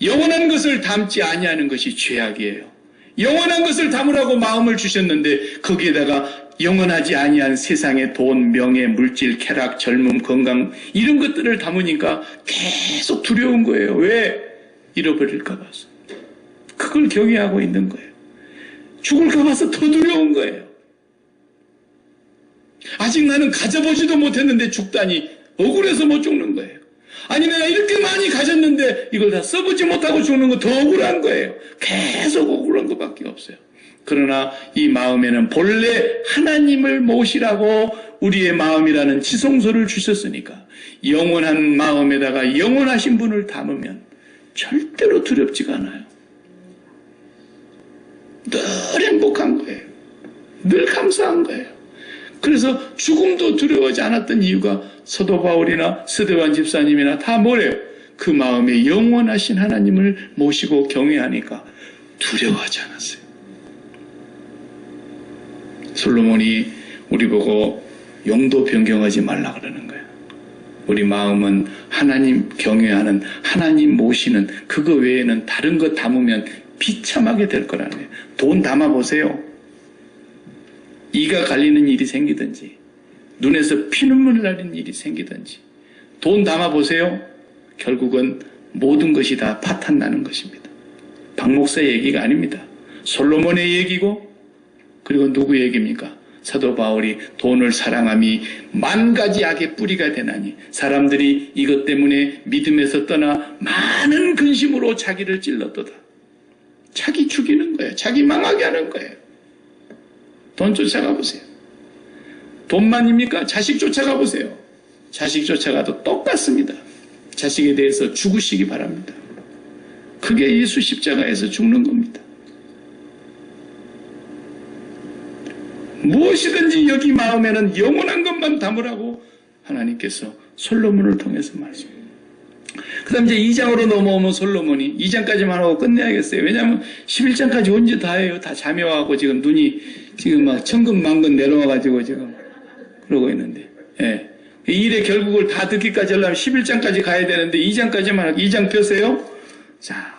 영원한 것을 담지 아니하는 것이 죄악이에요. 영원한 것을 담으라고 마음을 주셨는데 거기에다가 영원하지 아니한 세상의 돈, 명예, 물질, 쾌락, 젊음, 건강 이런 것들을 담으니까 계속 두려운 거예요. 왜? 잃어버릴까 봐서. 그걸 경외하고 있는 거예요. 죽을까 봐서 더 두려운 거예요. 아직 나는 가져보지도 못했는데 죽다니 억울해서 못 죽는 거예요. 아니 내가 이렇게 많이 가졌는데 이걸 다 써보지 못하고 죽는 거 더 억울한 거예요. 계속 억울한 것밖에 없어요. 그러나 이 마음에는 본래 하나님을 모시라고 우리의 마음이라는 지성소를 주셨으니까 영원한 마음에다가 영원하신 분을 담으면 절대로 두렵지가 않아요. 늘 행복한 거예요. 늘 감사한 거예요. 그래서 죽음도 두려워하지 않았던 이유가 사도 바울이나 스데반 집사님이나 다 뭐래요? 그 마음에 영원하신 하나님을 모시고 경외하니까 두려워하지 않았어요. 솔로몬이 우리 보고 용도 변경하지 말라 그러는 거예요. 우리 마음은 하나님 경외하는 하나님 모시는 그거 외에는 다른 것 담으면 비참하게 될 거라는 거예요. 돈 담아보세요. 이가 갈리는 일이 생기든지 눈에서 피눈물 나는 일이 생기든지 돈 담아보세요. 결국은 모든 것이 다 파탄나는 것입니다. 박 목사의 얘기가 아닙니다. 솔로몬의 얘기고 그리고 누구의 얘기입니까? 사도 바울이 돈을 사랑함이 만 가지 악의 뿌리가 되나니 사람들이 이것 때문에 믿음에서 떠나 많은 근심으로 자기를 찔렀도다. 자기 죽이는 거예요. 자기 망하게 하는 거예요. 돈 쫓아가 보세요. 돈만입니까? 자식 쫓아가 보세요. 자식 쫓아가도 똑같습니다. 자식에 대해서 죽으시기 바랍니다. 그게 예수 십자가에서 죽는 겁니다. 무엇이든지 여기 마음에는 영원한 것만 담으라고 하나님께서 솔로몬을 통해서 말씀합니다. 그 다음 이제 2장으로 넘어오면 솔로몬이 2장까지만 하고 끝내야겠어요. 왜냐하면 11장까지 언제 다 해요. 다 잠여와갖고 지금 눈이 지금 막 천근만근 내려와가지고 지금 그러고 있는데, 예. 이 일의 결국을 다 듣기까지 하려면 11장까지 가야 되는데 2장까지만 하고 2장 펴세요. 자,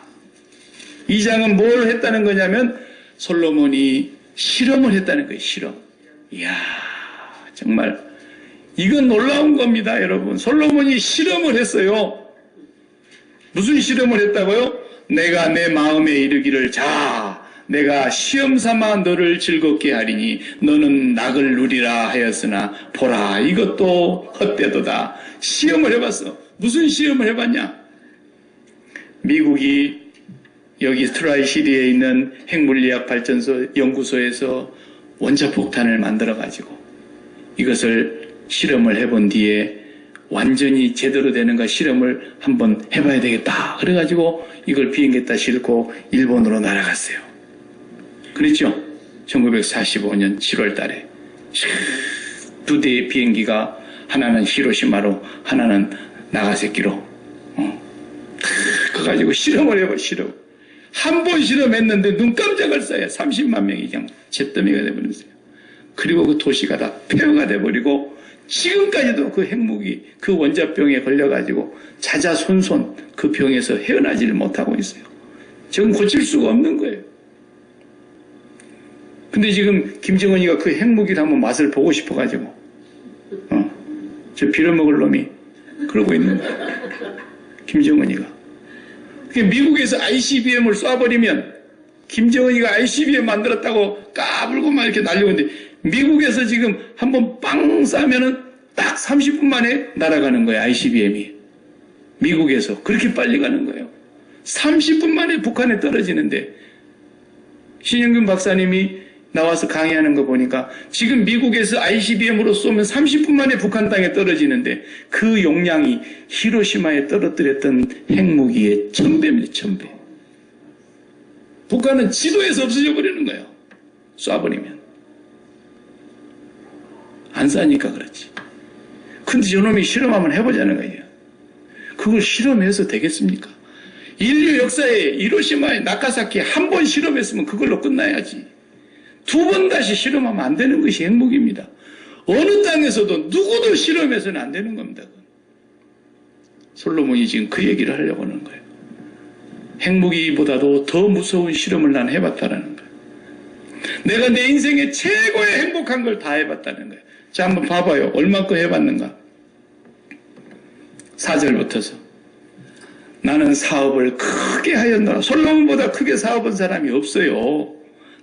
2장은 뭘 했다는 거냐면 솔로몬이 실험을 했다는 거예요. 실험. 이야, 정말 이건 놀라운 겁니다, 여러분. 솔로몬이 실험을 했어요. 무슨 실험을 했다고요? 내가 내 마음에 이르기를 자, 내가 시험 삼아 너를 즐겁게 하리니 너는 낙을 누리라 하였으나 보라 이것도 헛되도다. 시험을 해봤어. 무슨 시험을 해봤냐? 미국이 여기 트라이시리에 있는 핵물리학 발전소 연구소에서 원자폭탄을 만들어가지고 이것을 실험을 해본 뒤에 완전히 제대로 되는가 실험을 한번 해봐야 되겠다. 그래가지고 이걸 비행기에다 싣고 일본으로 날아갔어요. 그랬죠? 1945년 7월 달에 두 대의 비행기가 하나는 히로시마로 하나는 나가사키로 가가지고 실험을 해봐. 실험. 한 번 실험했는데 눈 깜짝할 사이에 30만 명이 그냥 잿더미가 돼버렸어요. 그리고 그 도시가 다 폐허가 돼버리고 지금까지도 그 핵무기, 그 원자병에 걸려가지고 자자손손 그 병에서 헤어나지를 못하고 있어요. 지금 고칠 수가 없는 거예요. 근데 지금 김정은이가 그 핵무기를 한번 맛을 보고 싶어가지고, 저 빌어먹을 놈이 그러고 있는 거예요. 김정은이가. 미국에서 ICBM을 쏴버리면 김정은이가 ICBM 만들었다고 까불고 막 이렇게 날리고 있는데 미국에서 지금 한번 빵 쏴면은 딱 30분 만에 날아가는 거예요. ICBM이. 미국에서. 그렇게 빨리 가는 거예요. 30분 만에 북한에 떨어지는데 신영균 박사님이 나와서 강의하는 거 보니까 지금 미국에서 ICBM으로 쏘면 30분 만에 북한 땅에 떨어지는데 그 용량이 히로시마에 떨어뜨렸던 핵무기의 1000배입니다. 1000배. 북한은 지도에서 없어져 버리는 거예요. 쏴버리면. 안 쏴니까 그렇지. 근데 저놈이 실험 한번 해보자는 거예요. 그걸 실험해서 되겠습니까? 인류 역사에 히로시마에 나카사키에 한 번 실험했으면 그걸로 끝나야지. 2번 다시 실험하면 안 되는 것이 핵무기입니다. 어느 땅에서도 누구도 실험해서는 안 되는 겁니다. 솔로몬이 지금 그 얘기를 하려고 하는 거예요. 핵무기보다도 더 무서운 실험을 난 해봤다는 거예요. 내가 내 인생에 최고의 행복한 걸 다 해봤다는 거예요. 자, 한번 봐봐요. 얼마큼 해봤는가. 4절부터서 나는 사업을 크게 하였노라. 솔로몬보다 크게 사업한 사람이 없어요.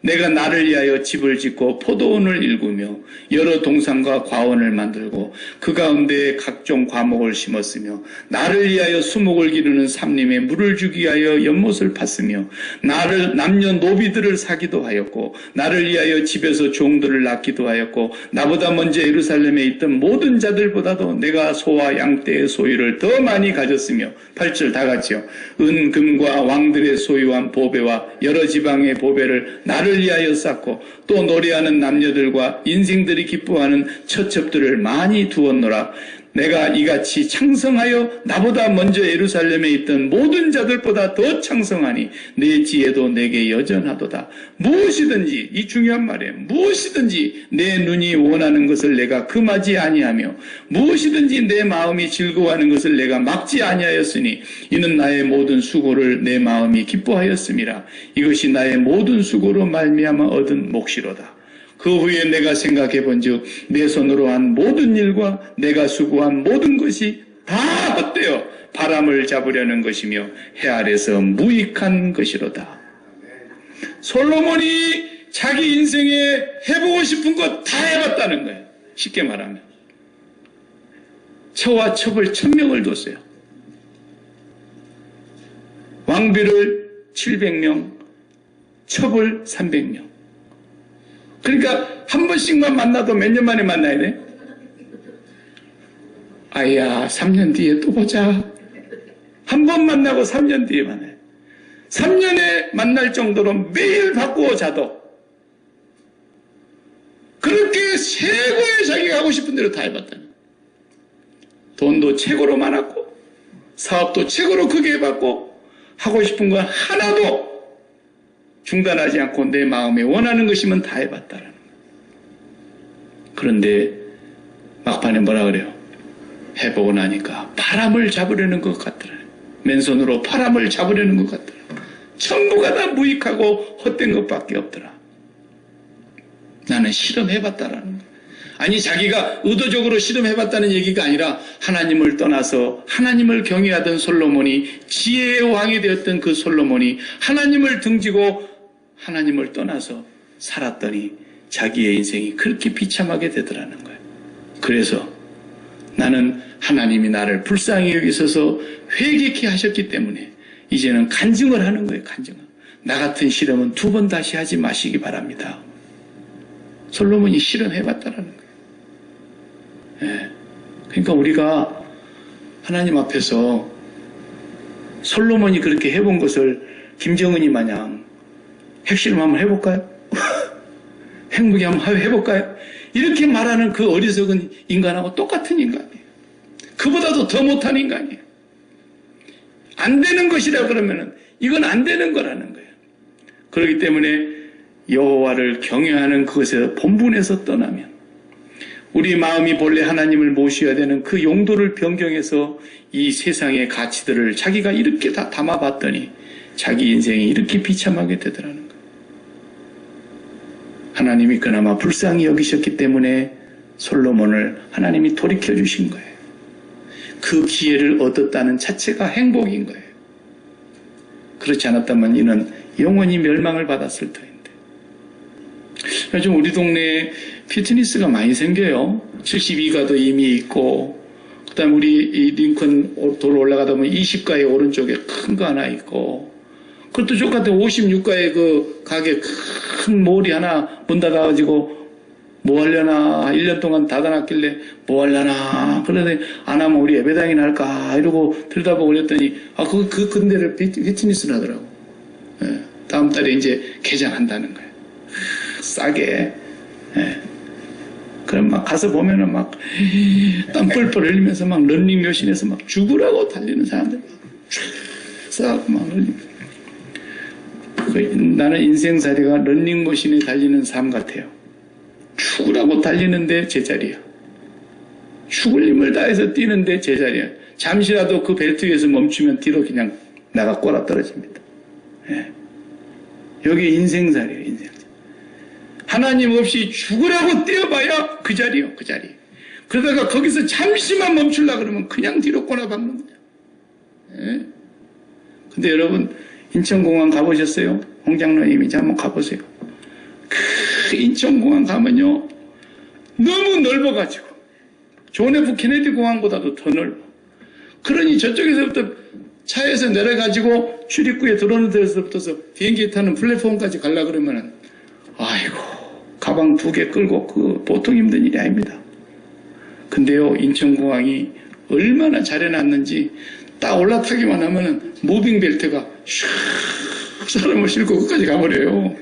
내가 나를 위하여 집을 짓고 포도원을 일구며 여러 동산과 과원을 만들고 그 가운데 각종 과목을 심었으며 나를 위하여 수목을 기르는 삼림에 물을 주기 위하여 연못을 팠으며 나를 남녀노비들을 사기도 하였고 나를 위하여 집에서 종들을 낳기도 하였고 나보다 먼저 예루살렘에 있던 모든 자들보다도 내가 소와 양떼의 소유를 더 많이 가졌으며 8절 다 같이요. 은, 금과 왕들의 소유한 보배와 여러 지방의 보배를 나를 위하여 쌓고 또 노래하는 남녀들과 인생들이 기뻐하는 처첩들을 많이 두었노라. 내가 이같이 창성하여 나보다 먼저 예루살렘에 있던 모든 자들보다 더 창성하니 내 지혜도 내게 여전하도다. 무엇이든지, 이 중요한 말이에요. 무엇이든지 내 눈이 원하는 것을 내가 금하지 아니하며 무엇이든지 내 마음이 즐거워하는 것을 내가 막지 아니하였으니 이는 나의 모든 수고를 내 마음이 기뻐하였음이라. 이것이 나의 모든 수고로 말미암아 얻은 몫이로다. 그 후에 내가 생각해 본즉 내 손으로 한 모든 일과 내가 수고한 모든 것이 다 헛되어 바람을 잡으려는 것이며 해 아래서 무익한 것이로다. 솔로몬이 자기 인생에 해보고 싶은 것 다 해봤다는 거예요. 쉽게 말하면 처와 첩을 1000명을 뒀어요. 왕비를 700명, 첩을 300명. 그러니까 한 번씩만 만나도 몇 년 만에 만나야 돼? 아야, 3년 뒤에 또 보자. 한 번 만나고 3년 뒤에 만나요. 3년에 만날 정도로 매일 바꾸어 자도 그렇게 최고의 자기가 하고 싶은 대로 다 해봤다는. 돈도 최고로 많았고 사업도 최고로 크게 해봤고 하고 싶은 건 하나도 중단하지 않고 내 마음에 원하는 것이면 다 해봤다라는 거예요. 그런데 막판에 뭐라 그래요? 해보고 나니까 바람을 잡으려는 것 같더라. 맨손으로 바람을 잡으려는 것 같더라. 전부가 다 무익하고 헛된 것밖에 없더라. 나는 실험해봤다라는 거예요. 아니, 자기가 의도적으로 실험해봤다는 얘기가 아니라 하나님을 떠나서 하나님을 경외하던 솔로몬이, 지혜의 왕이 되었던 그 솔로몬이 하나님을 등지고 하나님을 떠나서 살았더니 자기의 인생이 그렇게 비참하게 되더라는 거예요. 그래서 나는 하나님이 나를 불쌍히 여기셔서 회개케 하셨기 때문에 이제는 간증을 하는 거예요. 간증을. 나 같은 실험은 2번 다시 하지 마시기 바랍니다. 솔로몬이 실험해봤다라는 거예요. 예. 그러니까 우리가 하나님 앞에서 솔로몬이 그렇게 해본 것을 김정은이 마냥 핵실험 한번 해볼까요? 핵무기 한번 해볼까요? 이렇게 말하는 그 어리석은 인간하고 똑같은 인간이에요. 그보다도 더 못한 인간이에요. 안 되는 것이라 그러면은 이건 안 되는 거라는 거예요. 그렇기 때문에 여호와를 경외하는 그것에서 본분에서 떠나면 우리 마음이 본래 하나님을 모셔야 되는 그 용도를 변경해서 이 세상의 가치들을 자기가 이렇게 다 담아봤더니 자기 인생이 이렇게 비참하게 되더라는 거예요. 하나님이 그나마 불쌍히 여기셨기 때문에 솔로몬을 하나님이 돌이켜 주신 거예요. 그 기회를 얻었다는 자체가 행복인 거예요. 그렇지 않았다면 이는 영원히 멸망을 받았을 터인데. 요즘 우리 동네에 피트니스가 많이 생겨요. 72가도 이미 있고, 그 다음에 우리 이 링컨 도로 올라가다 보면 20가의 오른쪽에 큰 거 하나 있고, 그것도 똑같은 56가의 그 가게 큰 몰이 하나 문 닫아가지고 뭐 하려나 1년 동안 닫아놨길래 뭐 하려나 그러더니 안 하면 우리 예배당이나 할까 이러고 들여다보고 그랬더니 그 근대를 피트니스를 하더라고. 예, 다음 달에 이제 개장한다는 거예요. 싸게. 예. 그럼 막 가서 보면은 막 땀 뻘뻘 흘리면서 막 런닝 머신에서 막 죽으라고 달리는 사람들 싹 막 흘리면서. 나는 인생살이가 런닝머신에 달리는 삶 같아요. 죽으라고 달리는데 제자리야. 죽을 힘을 다해서 뛰는데 제자리야. 잠시라도 그 벨트 위에서 멈추면 뒤로 그냥 나가 꼬라 떨어집니다. 예. 여기 인생살이에요. 인생살. 하나님 없이 죽으라고 뛰어봐야 그 자리요. 그 자리. 그러다가 거기서 잠시만 멈추려고 그러면 그냥 뒤로 꼬라 박는 거야. 예. 근데 여러분 인천공항 가보셨어요? 홍장로님이 이제 한번 가보세요. 그 인천공항 가면요 너무 넓어가지고 존 F 케네디 공항보다도 더 넓어. 그러니 저쪽에서부터 차에서 내려가지고 출입구에 들어오는 데서부터 비행기 타는 플랫폼까지 가려고 그러면은 아이고 가방 2개 끌고 그 보통 힘든 일이 아닙니다. 근데요 인천공항이 얼마나 잘 해놨는지 딱 올라타기만 하면은 무빙 벨트가 슉 사람을 싣고 끝까지 가버려요.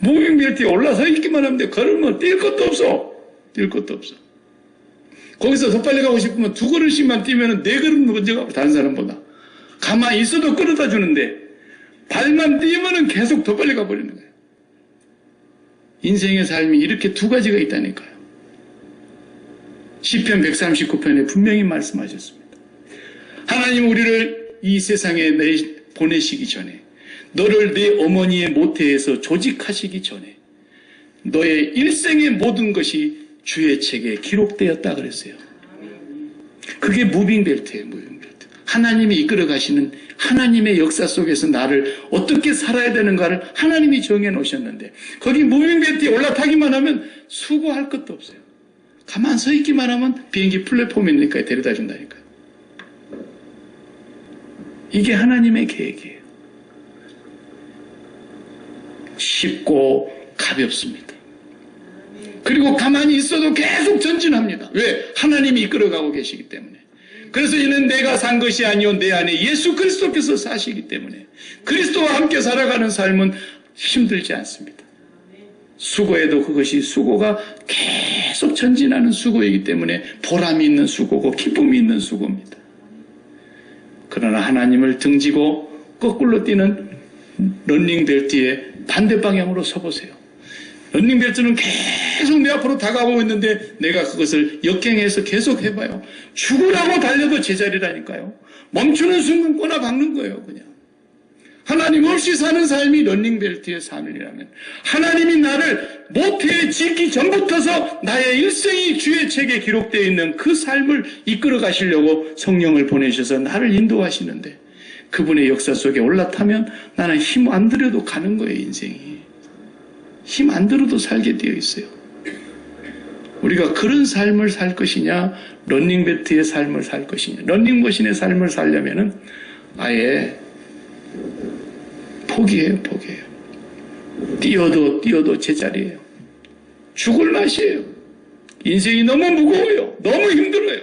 무빙 벨트에 올라서 있기만 하면 돼. 걸으면 뛸 것도 없어. 뛸 것도 없어. 거기서 더 빨리 가고 싶으면 2걸음씩만 뛰면은 4걸음 먼저 가고 다른 사람보다. 가만히 있어도 끌어다 주는데 발만 뛰면은 계속 더 빨리 가버리는 거예요. 인생의 삶이 이렇게 2가지가 있다니까요. 시편 139편에 분명히 말씀하셨습니다. 하나님 우리를 이 세상에 보내시기 전에 너를 내 어머니의 모태에서 조직하시기 전에 너의 일생의 모든 것이 주의 책에 기록되었다 그랬어요. 그게 무빙벨트예요. 무빙벨트. 하나님이 이끌어 가시는 하나님의 역사 속에서 나를 어떻게 살아야 되는가를 하나님이 정해 놓으셨는데 거기 무빙벨트에 올라타기만 하면 수고할 것도 없어요. 가만 서 있기만 하면 비행기 플랫폼이니까 데려다 준다니까요. 이게 하나님의 계획이에요. 쉽고 가볍습니다. 그리고 가만히 있어도 계속 전진합니다. 왜? 하나님이 이끌어가고 계시기 때문에. 그래서 이는 내가 산 것이 아니요 내 안에 예수 그리스도께서 사시기 때문에 그리스도와 함께 살아가는 삶은 힘들지 않습니다. 수고해도 그것이 수고가 계속 전진하는 수고이기 때문에 보람이 있는 수고고 기쁨이 있는 수고입니다. 그러나 하나님을 등지고 거꾸로 뛰는 런닝벨트의 반대 방향으로 서보세요. 런닝벨트는 계속 내 앞으로 다가오고 있는데 내가 그것을 역행해서 계속 해봐요. 죽으라고 달려도 제자리라니까요. 멈추는 순간 꼬나 박는 거예요. 그냥. 하나님 없이 사는 삶이 런닝벨트의 삶이라면 하나님이 나를 모태에 짓기 전부터서 나의 일생이 주의 책에 기록되어 있는 그 삶을 이끌어 가시려고 성령을 보내셔서 나를 인도하시는데 그분의 역사 속에 올라타면 나는 힘 안 들여도 가는 거예요. 인생이. 힘 안 들어도 살게 되어 있어요. 우리가 그런 삶을 살 것이냐 런닝벨트의 삶을 살 것이냐 런닝머신의 삶을 살려면은 아예 포기해요. 뛰어도 제자리예요. 죽을 맛이에요. 인생이 너무 무거워요. 너무 힘들어요.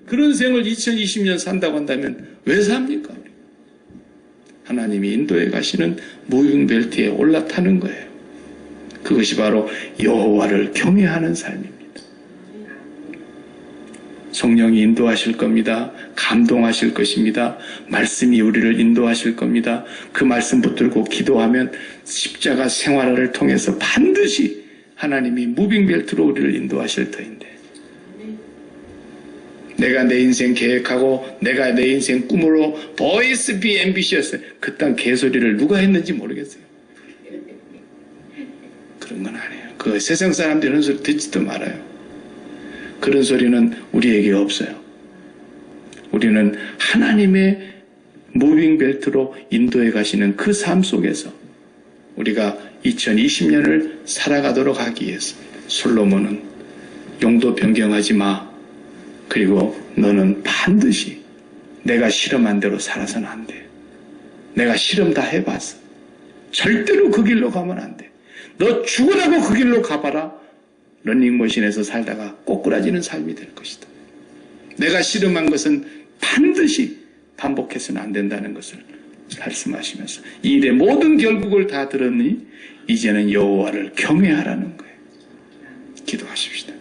그런 생을 2020년 산다고 한다면 왜 삽니까? 하나님이 인도해 가시는 무빙벨트에 올라타는 거예요. 그것이 바로 여호와를 경외하는 삶입니다. 성령이 인도하실 겁니다. 감동하실 것입니다. 말씀이 우리를 인도하실 겁니다. 그 말씀 붙들고 기도하면 십자가 생활을 통해서 반드시 하나님이 무빙벨트로 우리를 인도하실 터인데 내가 내 인생 계획하고 내가 내 인생 꿈으로 boys be ambitious 그딴 개소리를 누가 했는지 모르겠어요. 그런 건 아니에요. 그 세상 사람들이 이런 소리 듣지도 말아요. 그런 소리는 우리에게 없어요. 우리는 하나님의 무빙 벨트로 인도해 가시는 그 삶 속에서 우리가 2020년을 살아가도록 하기 위해서 솔로몬은 용도 변경하지 마. 그리고 너는 반드시 내가 실험한 대로 살아서는 안 돼. 내가 실험 다 해봤어. 절대로 그 길로 가면 안 돼. 너 죽으라고 그 길로 가봐라. 런닝머신에서 살다가 꼬꾸라지는 삶이 될 것이다. 내가 실험한 것은 반드시 반복해서는 안 된다는 것을 말씀하시면서 이 일의 모든 결국을 다 들었니 이제는 여호와를 경외하라는 거예요. 기도하십시다.